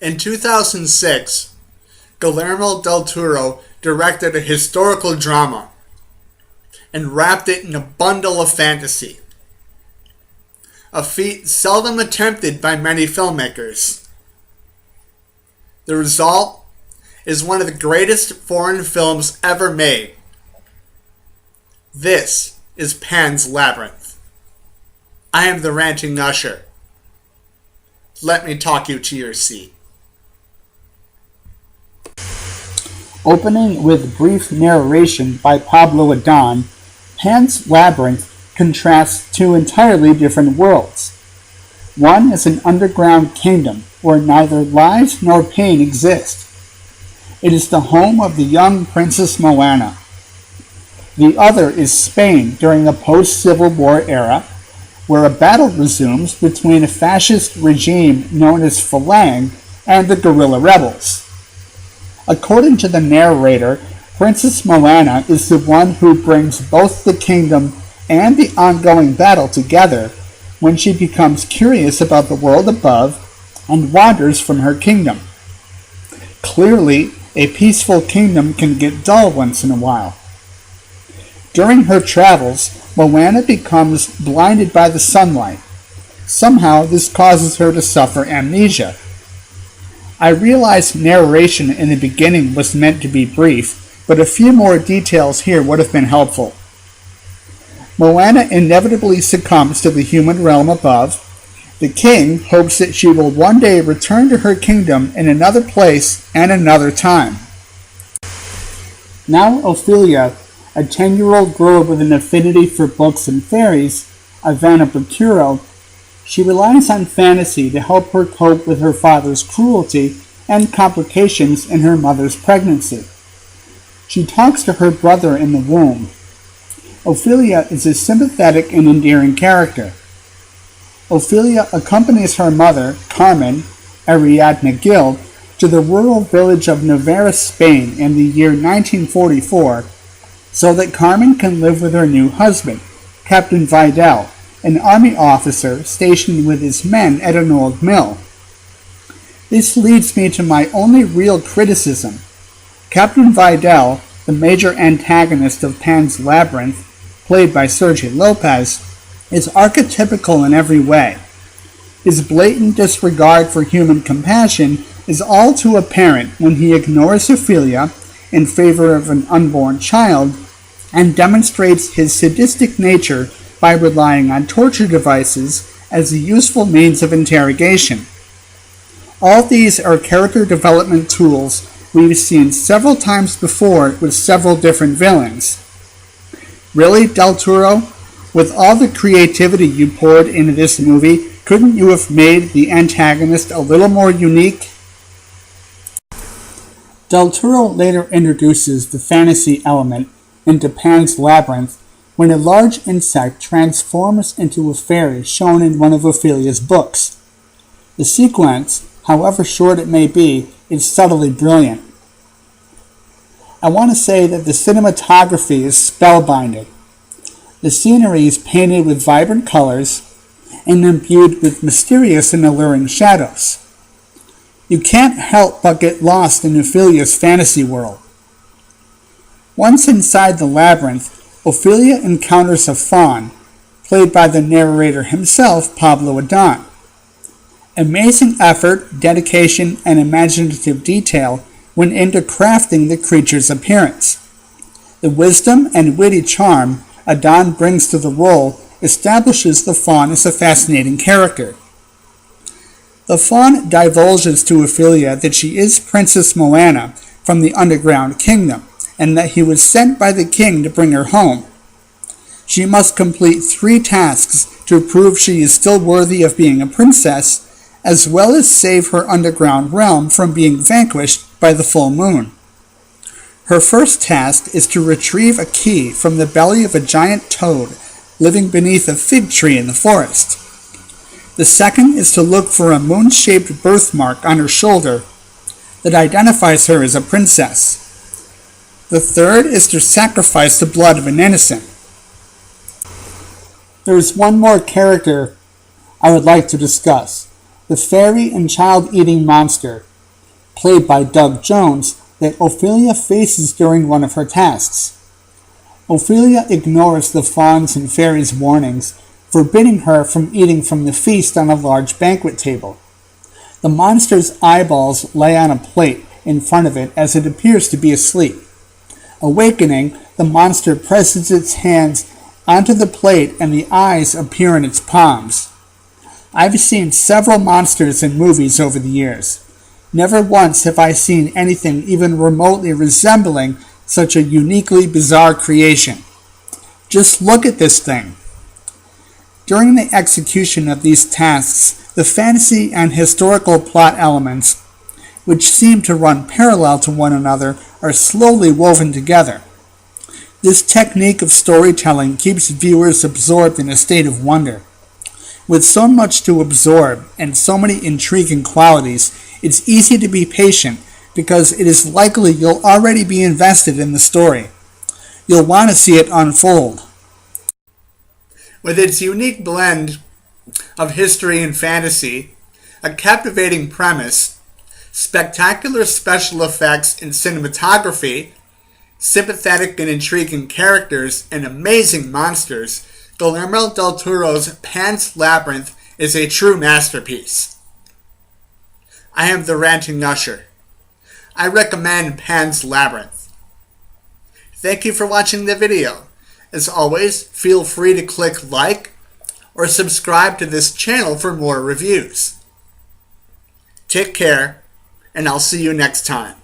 In 2006, Guillermo del Toro directed a historical drama and wrapped it in a bundle of fantasy, a feat seldom attempted by many filmmakers. The result is one of the greatest foreign films ever made. This is Pan's Labyrinth. I am the Ranting Usher. Let me talk you to your seat. Opening with brief narration by Pablo Adán, Pan's Labyrinth contrasts two entirely different worlds. One is an underground kingdom where neither lies nor pain exist. It is the home of the young Princess Moana. The other is Spain during the post-Civil War era, where a battle resumes between a fascist regime known as Falang and the guerrilla rebels. According to the narrator, Princess Moana is the one who brings both the kingdom and the ongoing battle together when she becomes curious about the world above and wanders from her kingdom. Clearly, a peaceful kingdom can get dull once in a while. During her travels, Moana becomes blinded by the sunlight. Somehow, this causes her to suffer amnesia. I realized narration in the beginning was meant to be brief, but a few more details here would have been helpful. Moana inevitably succumbs to the human realm above. The king hopes that she will one day return to her kingdom in another place and another time. Now Ophelia, a 10-year-old girl with an affinity for books and fairies, Ivana Bacuro, she relies on fantasy to help her cope with her father's cruelty and complications in her mother's pregnancy. She talks to her brother in the womb. Ophelia is a sympathetic and endearing character. Ophelia accompanies her mother, Carmen, Ariadna Gil, to the rural village of Navarra, Spain in the year 1944, so that Carmen can live with her new husband, Captain Vidal, an army officer stationed with his men at an old mill. This leads me to my only real criticism. Captain Vidal, the major antagonist of Pan's Labyrinth, played by Sergio Lopez, is archetypical in every way. His blatant disregard for human compassion is all too apparent when he ignores Ophelia in favor of an unborn child and demonstrates his sadistic nature by relying on torture devices as a useful means of interrogation. All these are character development tools we've seen several times before with several different villains. Really, Del Toro? With all the creativity you poured into this movie, couldn't you have made the antagonist a little more unique? Del Toro later introduces the fantasy element into Pan's Labyrinth when a large insect transforms into a fairy shown in one of Ophelia's books. The sequence, however short it may be, is subtly brilliant. I want to say that the cinematography is spellbinding. The scenery is painted with vibrant colors and imbued with mysterious and alluring shadows. You can't help but get lost in Ophelia's fantasy world. Once inside the labyrinth, Ophelia encounters a faun, played by the narrator himself, Pablo Adán. Amazing effort, dedication, and imaginative detail went into crafting the creature's appearance. The wisdom and witty charm Adán brings to the role establishes the faun as a fascinating character. The faun divulges to Ophelia that she is Princess Moana from the underground kingdom, and that he was sent by the king to bring her home. She must complete 3 tasks to prove she is still worthy of being a princess, as well as save her underground realm from being vanquished by the full moon. Her first task is to retrieve a key from the belly of a giant toad living beneath a fig tree in the forest. The second is to look for a moon-shaped birthmark on her shoulder that identifies her as a princess. The third is to sacrifice the blood of an innocent. There is one more character I would like to discuss, the fairy and child-eating monster, played by Doug Jones, that Ophelia faces during one of her tasks. Ophelia ignores the fauns and fairies' warnings, forbidding her from eating from the feast on a large banquet table. The monster's eyeballs lay on a plate in front of it as it appears to be asleep. Awakening, the monster presses its hands onto the plate and the eyes appear in its palms. I've seen several monsters in movies over the years. Never once have I seen anything even remotely resembling such a uniquely bizarre creation. Just look at this thing. During the execution of these tasks, the fantasy and historical plot elements, which seem to run parallel to one another, are slowly woven together. This technique of storytelling keeps viewers absorbed in a state of wonder. With so much to absorb and so many intriguing qualities, it's easy to be patient because it is likely you'll already be invested in the story. You'll want to see it unfold. With its unique blend of history and fantasy, a captivating premise, spectacular special effects and cinematography, sympathetic and intriguing characters, and amazing monsters, Guillermo del Toro's Pan's Labyrinth is a true masterpiece. I am the Ranting Usher. I recommend Pan's Labyrinth. Thank you for watching the video. As always, feel free to click like or subscribe to this channel for more reviews. Take care, and I'll see you next time.